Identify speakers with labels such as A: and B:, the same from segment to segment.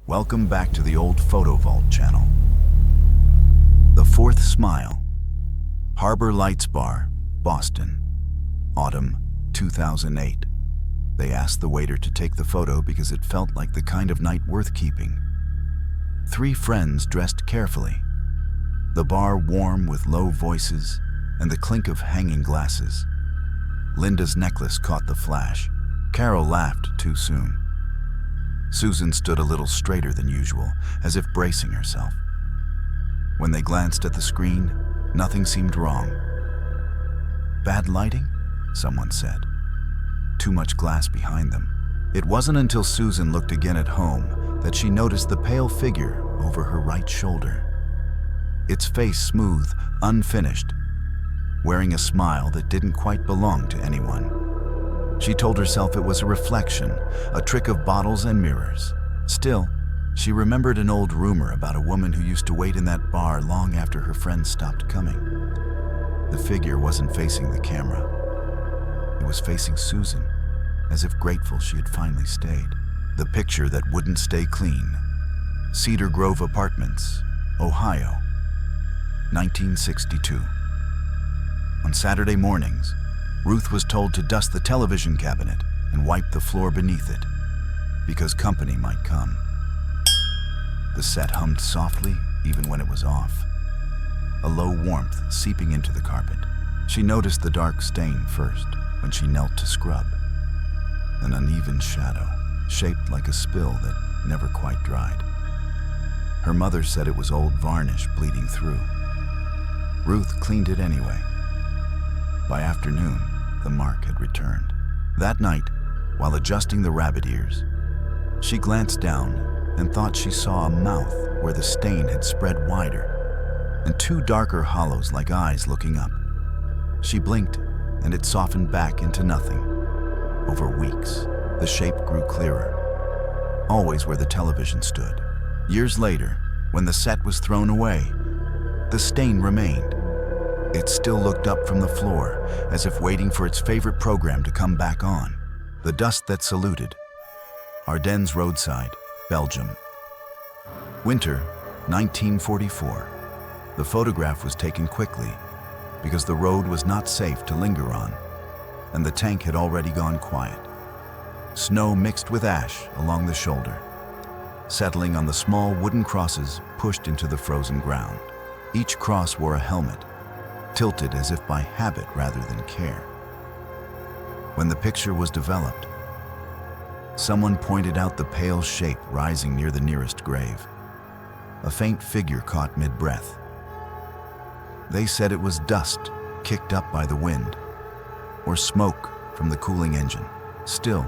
A: Welcome back to the Old Photo Vault channel. The Fourth Smile, Harbor Lights Bar, Boston, autumn 2008. They asked the waiter to take the photo because it felt like the kind of night worth keeping. Three friends dressed carefully, the bar warm with low voices and the clink of hanging glasses. Linda's necklace caught the flash. Carol laughed too soon. Susan stood a little straighter than usual, as if bracing herself. When they glanced at the screen, nothing seemed wrong. Bad lighting? Someone said. Too much glass behind them. It wasn't until Susan looked again at home that she noticed the pale figure over her right shoulder. Its face smooth, unfinished, wearing a smile that didn't quite belong to anyone. She told herself it was a reflection, a trick of bottles and mirrors. Still, she remembered an old rumor about a woman who used to wait in that bar long after her friends stopped coming. The figure wasn't facing the camera. It was facing Susan, as if grateful she had finally stayed. The picture that wouldn't stay clean. Cedar Grove Apartments, Ohio, 1962. On Saturday mornings, Ruth was told to dust the television cabinet and wipe the floor beneath it, because company might come. The set hummed softly even when it was off, a low warmth seeping into the carpet. She noticed the dark stain first when she knelt to scrub, an uneven shadow, shaped like a spill that never quite dried. Her mother said it was old varnish bleeding through. Ruth cleaned it anyway. By afternoon, the mark had returned. That night, while adjusting the rabbit ears, she glanced down and thought she saw a mouth where the stain had spread wider, and two darker hollows like eyes looking up. She blinked, and it softened back into nothing. Over weeks, the shape grew clearer, always where the television stood. Years later, when the set was thrown away, the stain remained. It still looked up from the floor, as if waiting for its favorite program to come back on. The dust that saluted. Ardennes roadside, Belgium. Winter, 1944. The photograph was taken quickly, because the road was not safe to linger on, and the tank had already gone quiet. Snow mixed with ash along the shoulder, settling on the small wooden crosses pushed into the frozen ground. Each cross wore a helmet, tilted as if by habit rather than care. When the picture was developed, someone pointed out the pale shape rising near the nearest grave. A faint figure caught mid-breath. They said it was dust kicked up by the wind, or smoke from the cooling engine. Still,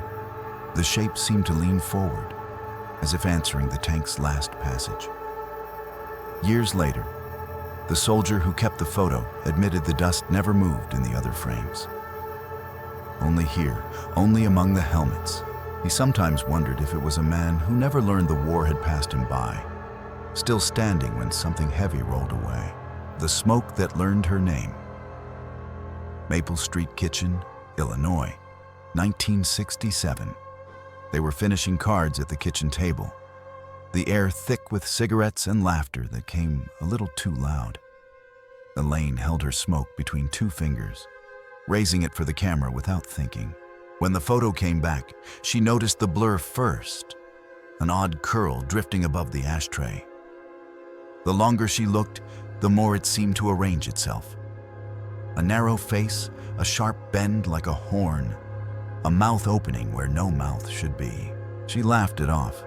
A: the shape seemed to lean forward, as if answering the tank's last passage. Years later, the soldier who kept the photo admitted the dust never moved in the other frames. Only here, only among the helmets. He sometimes wondered if it was a man who never learned the war had passed him by, still standing when something heavy rolled away. The smoke that learned her name. Maple Street Kitchen, Illinois, 1967. They were finishing cards at the kitchen table, the air thick with cigarettes and laughter that came a little too loud. Elaine held her smoke between two fingers, raising it for the camera without thinking. When the photo came back, she noticed the blur first, an odd curl drifting above the ashtray. The longer she looked, the more it seemed to arrange itself. A narrow face, a sharp bend like a horn, a mouth opening where no mouth should be. She laughed it off,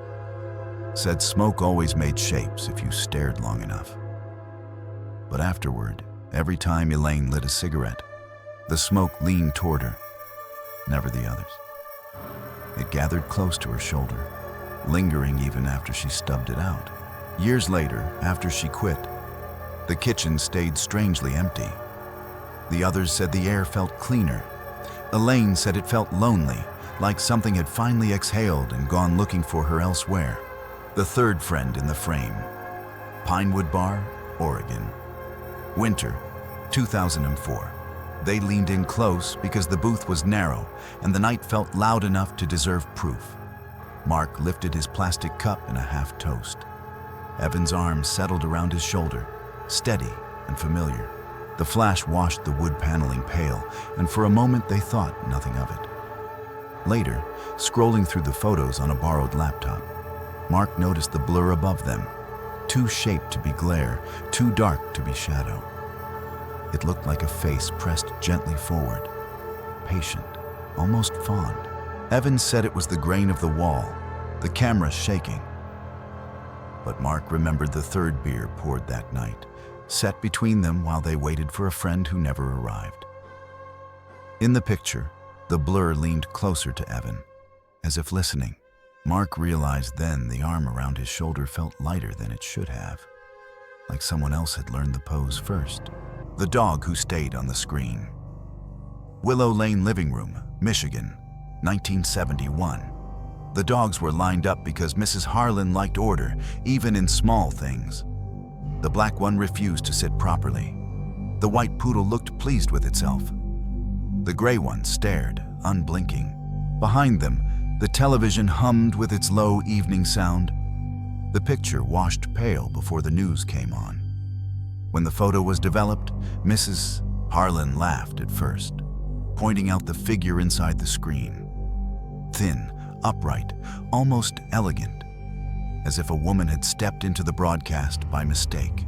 A: said smoke always made shapes if you stared long enough. But afterward, every time Elaine lit a cigarette, the smoke leaned toward her, never the others. It gathered close to her shoulder, lingering even after she stubbed it out. Years later, after she quit, the kitchen stayed strangely empty. The others said the air felt cleaner. Elaine said it felt lonely, like something had finally exhaled and gone looking for her elsewhere. The third friend in the frame. Pinewood Bar, Oregon. Winter, 2004. They leaned in close because the booth was narrow and the night felt loud enough to deserve proof. Mark lifted his plastic cup in a half-toast. Evan's arm settled around his shoulder, steady and familiar. The flash washed the wood paneling pale, and for a moment they thought nothing of it. Later, scrolling through the photos on a borrowed laptop, Mark noticed the blur above them, too shaped to be glare, too dark to be shadow. It looked like a face pressed gently forward, patient, almost fond. Evan said it was the grain of the wall, the camera shaking. But Mark remembered the third beer poured that night, set between them while they waited for a friend who never arrived. In the picture, the blur leaned closer to Evan, as if listening. Mark realized then the arm around his shoulder felt lighter than it should have, like someone else had learned the pose first. The dog who stayed on the screen. Willow Lane Living Room, Michigan, 1971. The dogs were lined up because Mrs. Harlan liked order, even in small things. The black one refused to sit properly. The white poodle looked pleased with itself. The gray one stared, unblinking. Behind them, the television hummed with its low evening sound. The picture washed pale before the news came on. When the photo was developed, Mrs. Harlan laughed at first, pointing out the figure inside the screen. Thin, upright, almost elegant, as if a woman had stepped into the broadcast by mistake.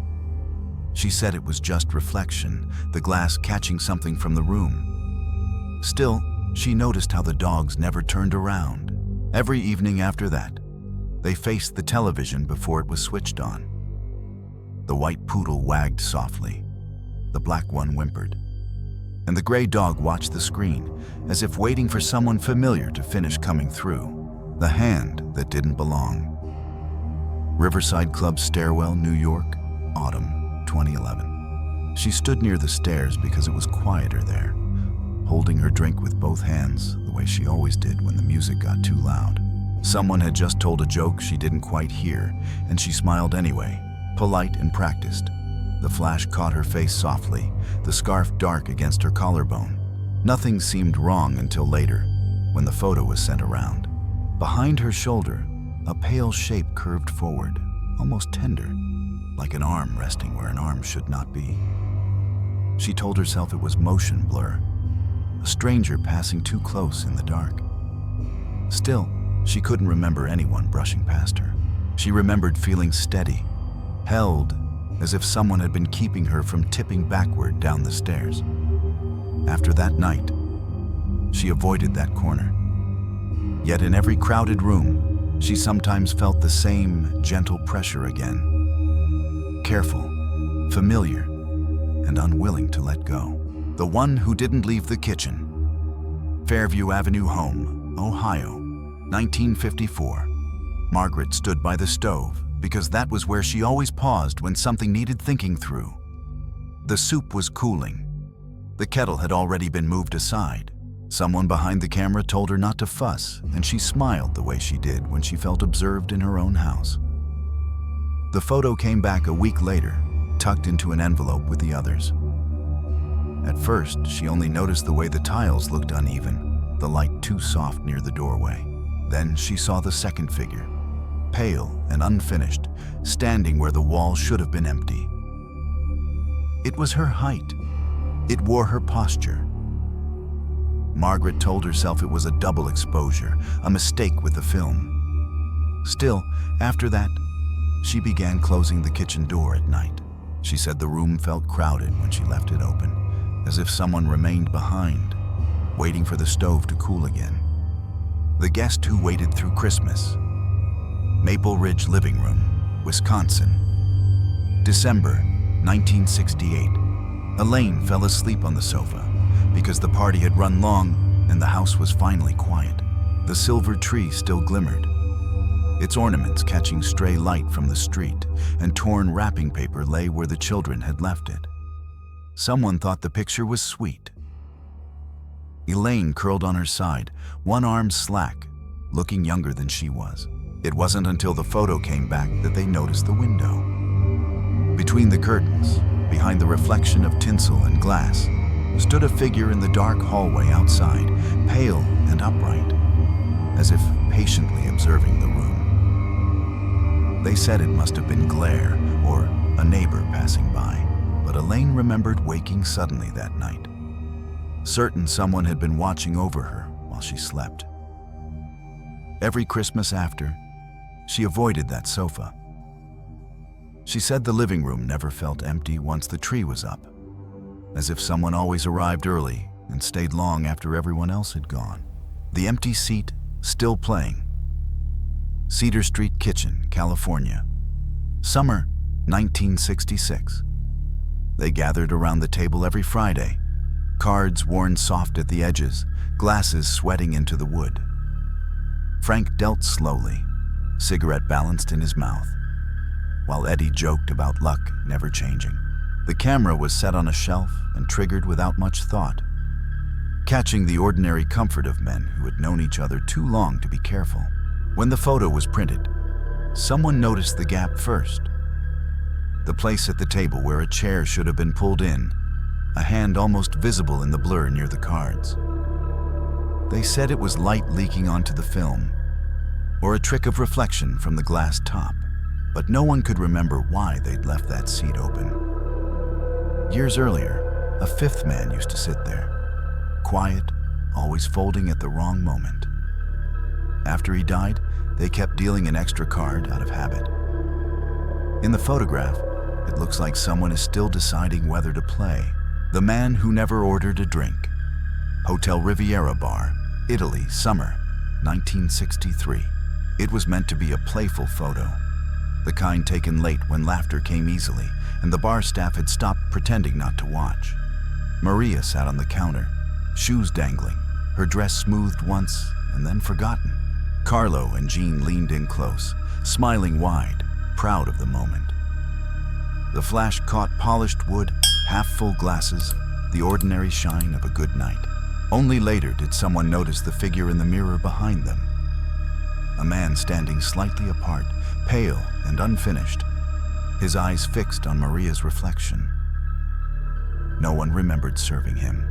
A: She said it was just reflection, the glass catching something from the room. Still, she noticed how the dogs never turned around. Every evening after that, they faced the television before it was switched on. The white poodle wagged softly. The black one whimpered. And the gray dog watched the screen, as if waiting for someone familiar to finish coming through. The hand that didn't belong. Riverside Club Stairwell, New York, autumn 2011. She stood near the stairs because it was quieter there, holding her drink with both hands, the way she always did when the music got too loud. Someone had just told a joke she didn't quite hear, and she smiled anyway, polite and practiced. The flash caught her face softly, the scarf dark against her collarbone. Nothing seemed wrong until later, when the photo was sent around. Behind her shoulder, a pale shape curved forward, almost tender, like an arm resting where an arm should not be. She told herself it was motion blur, a stranger passing too close in the dark. Still, she couldn't remember anyone brushing past her. She remembered feeling steady, held, as if someone had been keeping her from tipping backward down the stairs. After that night, she avoided that corner. Yet in every crowded room, she sometimes felt the same gentle pressure again. Careful, familiar, and unwilling to let go. The one who didn't leave the kitchen. Fairview Avenue Home, Ohio, 1954. Margaret stood by the stove because that was where she always paused when something needed thinking through. The soup was cooling. The kettle had already been moved aside. Someone behind the camera told her not to fuss, and she smiled the way she did when she felt observed in her own house. The photo came back a week later, tucked into an envelope with the others. At first, she only noticed the way the tiles looked uneven, the light too soft near the doorway. Then she saw the second figure, pale and unfinished, standing where the wall should have been empty. It was her height. It wore her posture. Margaret told herself it was a double exposure, a mistake with the film. Still, after that, she began closing the kitchen door at night. She said the room felt crowded when she left it open, as if someone remained behind, waiting for the stove to cool again. The guest who waited through Christmas. Maple Ridge Living Room, Wisconsin. December 1968. Elaine fell asleep on the sofa because the party had run long and the house was finally quiet. The silver tree still glimmered, its ornaments catching stray light from the street, and torn wrapping paper lay where the children had left it. Someone thought the picture was sweet. Elaine curled on her side, one arm slack, looking younger than she was. It wasn't until the photo came back that they noticed the window. Between the curtains, behind the reflection of tinsel and glass, stood a figure in the dark hallway outside, pale and upright, as if patiently observing the room. They said it must have been glare or a neighbor passing by, but Elaine remembered waking suddenly that night, certain someone had been watching over her while she slept. Every Christmas after, she avoided that sofa. She said the living room never felt empty once the tree was up, as if someone always arrived early and stayed long after everyone else had gone. The empty seat still playing. Cedar Street Kitchen, California. Summer 1966. They gathered around the table every Friday, cards worn soft at the edges, glasses sweating into the wood. Frank dealt slowly, cigarette balanced in his mouth, while Eddie joked about luck never changing. The camera was set on a shelf and triggered without much thought, catching the ordinary comfort of men who had known each other too long to be careful. When the photo was printed, someone noticed the gap first. The place at the table where a chair should have been pulled in, a hand almost visible in the blur near the cards. They said it was light leaking onto the film, or a trick of reflection from the glass top, but no one could remember why they'd left that seat open. Years earlier, a fifth man used to sit there, quiet, always folding at the wrong moment. After he died, they kept dealing an extra card out of habit. In the photograph, it looks like someone is still deciding whether to play. The Man Who Never Ordered a Drink. Hotel Riviera Bar, Italy, summer 1963. It was meant to be a playful photo, the kind taken late when laughter came easily and the bar staff had stopped pretending not to watch. Maria sat on the counter, shoes dangling, her dress smoothed once and then forgotten. Carlo and Jean leaned in close, smiling wide, proud of the moment. The flash caught polished wood, half-full glasses, the ordinary shine of a good night. Only later did someone notice the figure in the mirror behind them. A man standing slightly apart, pale and unfinished, his eyes fixed on Maria's reflection. No one remembered serving him.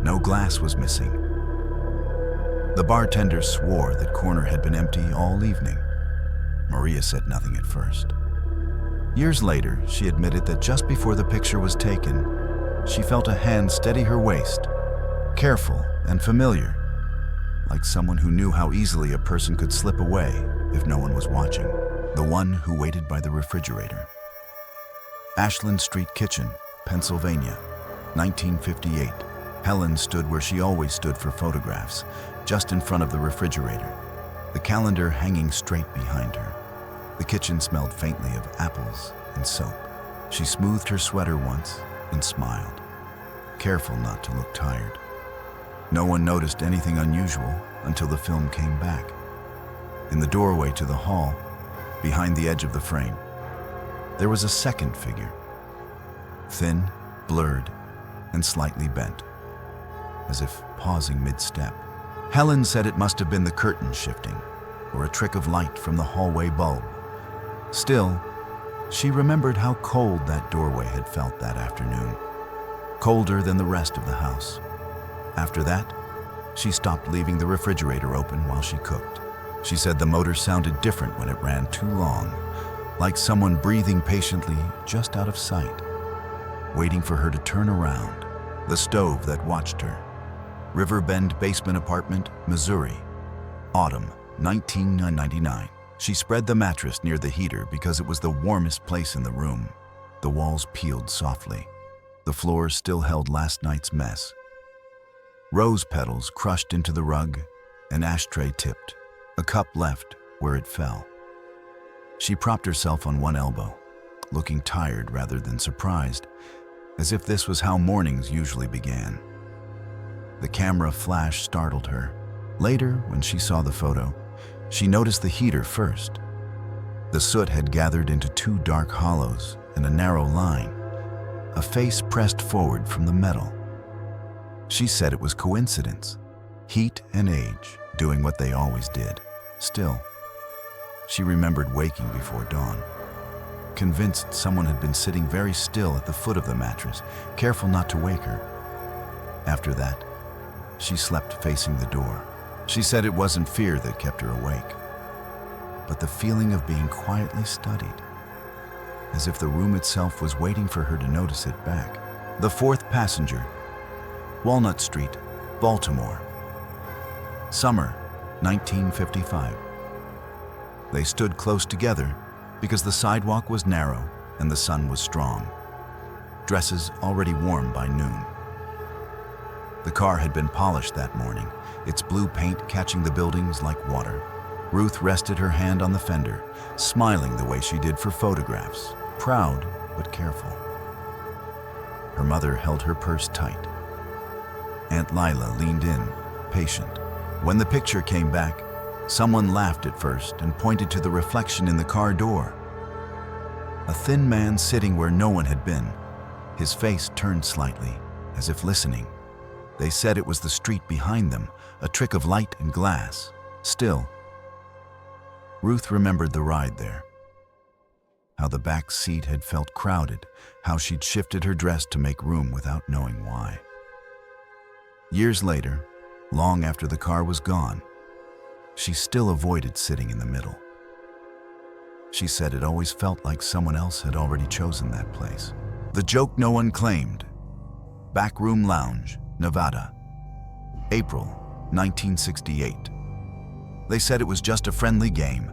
A: No glass was missing. The bartender swore that corner had been empty all evening. Maria said nothing at first. Years later, she admitted that just before the picture was taken, she felt a hand steady her waist, careful and familiar, like someone who knew how easily a person could slip away if no one was watching. The one who waited by the refrigerator. Ashland Street Kitchen, Pennsylvania, 1958. Helen stood where she always stood for photographs, just in front of the refrigerator, the calendar hanging straight behind her. The kitchen smelled faintly of apples and soap. She smoothed her sweater once and smiled, careful not to look tired. No one noticed anything unusual until the film came back. In the doorway to the hall, behind the edge of the frame, there was a second figure, thin, blurred, and slightly bent, as if pausing mid-step. Helen said it must have been the curtain shifting, or a trick of light from the hallway bulb. Still, she remembered how cold that doorway had felt that afternoon, colder than the rest of the house. After that, she stopped leaving the refrigerator open while she cooked. She said the motor sounded different when it ran too long, like someone breathing patiently just out of sight, waiting for her to turn around. The stove that watched her. Riverbend Basement Apartment, Missouri. Autumn, 1999. She spread the mattress near the heater because it was the warmest place in the room. The walls peeled softly. The floor still held last night's mess. Rose petals crushed into the rug, an ashtray tipped, a cup left where it fell. She propped herself on one elbow, looking tired rather than surprised, as if this was how mornings usually began. The camera flash startled her. Later, when she saw the photo, she noticed the heater first. The soot had gathered into two dark hollows and a narrow line, a face pressed forward from the metal. She said it was coincidence, heat and age doing what they always did. Still, she remembered waking before dawn, convinced someone had been sitting very still at the foot of the mattress, careful not to wake her. After that, she slept facing the door. She said it wasn't fear that kept her awake, but the feeling of being quietly studied, as if the room itself was waiting for her to notice it back. The fourth passenger, Walnut Street, Baltimore. Summer, 1955. They stood close together because the sidewalk was narrow and the sun was strong. Dresses already warm by noon. The car had been polished that morning, its blue paint catching the buildings like water. Ruth rested her hand on the fender, smiling the way she did for photographs, proud but careful. Her mother held her purse tight. Aunt Lila leaned in, patient. When the picture came back, someone laughed at first and pointed to the reflection in the car door. A thin man sitting where no one had been, his face turned slightly, as if listening. They said it was the street behind them, a trick of light and glass. Still, Ruth remembered the ride there. How the back seat had felt crowded, how she'd shifted her dress to make room without knowing why. Years later, long after the car was gone, she still avoided sitting in the middle. She said it always felt like someone else had already chosen that place. The joke no one claimed. Backroom Lounge, Nevada. April 1968. They said it was just a friendly game.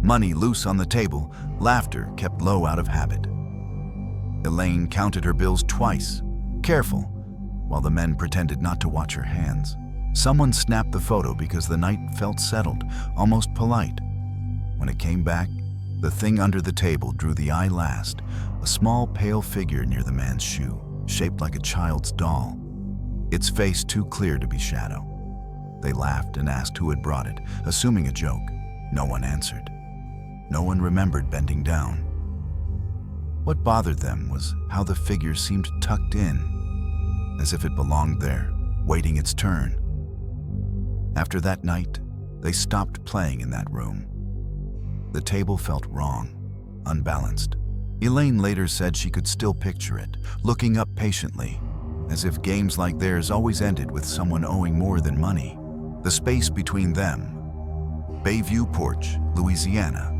A: Money loose on the table, laughter kept low out of habit. Elaine counted her bills twice, careful, while the men pretended not to watch her hands. Someone snapped the photo because the night felt settled, almost polite. When it came back, the thing under the table drew the eye last, a small pale figure near the man's shoe, shaped like a child's doll, its face too clear to be shadow. They laughed and asked who had brought it, assuming a joke. No one answered. No one remembered bending down. What bothered them was how the figure seemed tucked in, as if it belonged there, waiting its turn. After that night, they stopped playing in that room. The table felt wrong, unbalanced. Elaine later said she could still picture it, looking up patiently, as if games like theirs always ended with someone owing more than money. The space between them. Bayview Porch, Louisiana.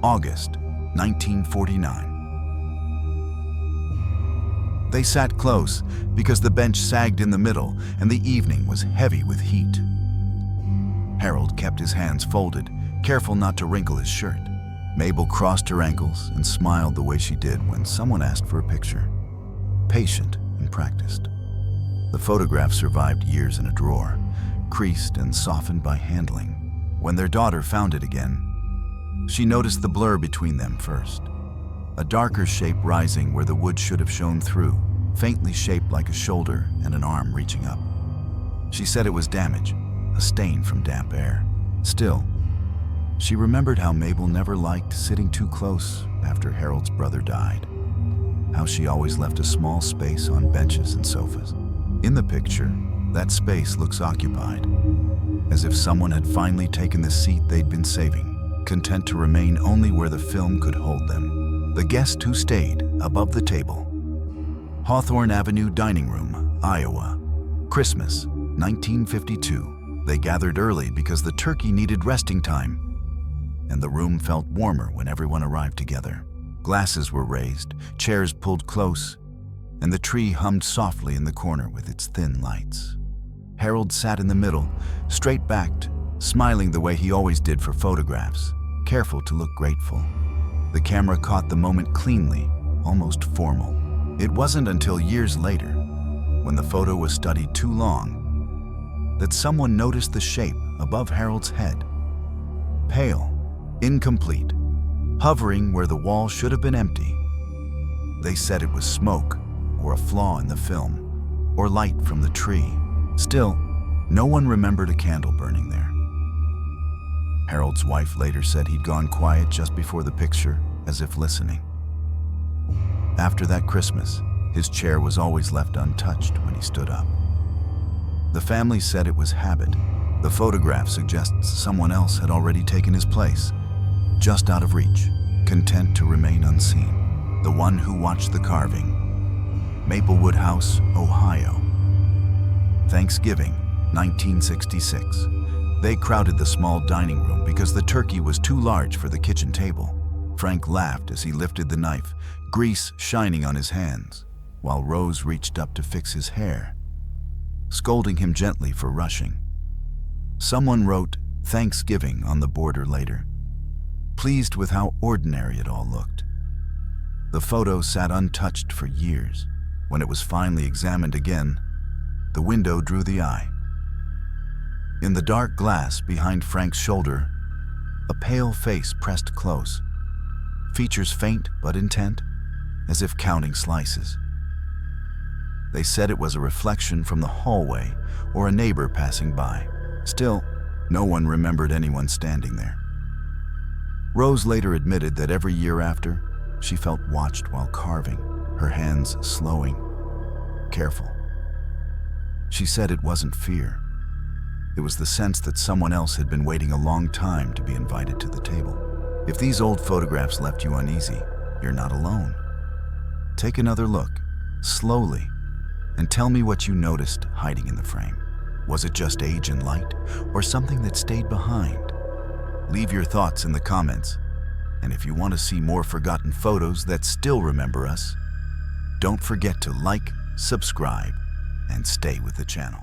A: August 1949. They sat close because the bench sagged in the middle and the evening was heavy with heat. Harold kept his hands folded, careful not to wrinkle his shirt. Mabel crossed her ankles and smiled the way she did when someone asked for a picture. Patient and practiced. The photograph survived years in a drawer, creased and softened by handling. When their daughter found it again, she noticed the blur between them first. A darker shape rising where the wood should have shown through, faintly shaped like a shoulder and an arm reaching up. She said it was damage, a stain from damp air. Still, she remembered how Mabel never liked sitting too close after Harold's brother died. How she always left a small space on benches and sofas. In the picture, that space looks occupied, as if someone had finally taken the seat they'd been saving, content to remain only where the film could hold them. The guest who stayed above the table. Hawthorne Avenue Dining Room, Iowa. Christmas, 1952. They gathered early because the turkey needed resting time, and the room felt warmer when everyone arrived together. Glasses were raised, chairs pulled close, and the tree hummed softly in the corner with its thin lights. Harold sat in the middle, straight-backed, smiling the way he always did for photographs, careful to look grateful. The camera caught the moment cleanly, almost formal. It wasn't until years later, when the photo was studied too long, that someone noticed the shape above Harold's head. Pale, incomplete, hovering where the wall should have been empty. They said it was smoke, or a flaw in the film, or light from the tree. Still, no one remembered a candle burning there. Harold's wife later said he'd gone quiet just before the picture, as if listening. After that Christmas, his chair was always left untouched when he stood up. The family said it was habit. The photograph suggests someone else had already taken his place, just out of reach, content to remain unseen. The one who watched the carving. Maplewood House, Ohio. Thanksgiving, 1966. They crowded the small dining room because the turkey was too large for the kitchen table. Frank laughed as he lifted the knife, grease shining on his hands, while Rose reached up to fix his hair, scolding him gently for rushing. Someone wrote "Thanksgiving" on the border later, pleased with how ordinary it all looked. The photo sat untouched for years. When it was finally examined again, the window drew the eye. In the dark glass behind Frank's shoulder, a pale face pressed close, features faint but intent, as if counting slices. They said it was a reflection from the hallway or a neighbor passing by. Still, no one remembered anyone standing there. Rose later admitted that every year after, she felt watched while carving, her hands slowing, careful. She said it wasn't fear. It was the sense that someone else had been waiting a long time to be invited to the table. If these old photographs left you uneasy, you're not alone. Take another look, slowly, and tell me what you noticed hiding in the frame. Was it just age and light, or something that stayed behind? Leave your thoughts in the comments, and if you want to see more forgotten photos that still remember us, don't forget to like, subscribe, and stay with the channel.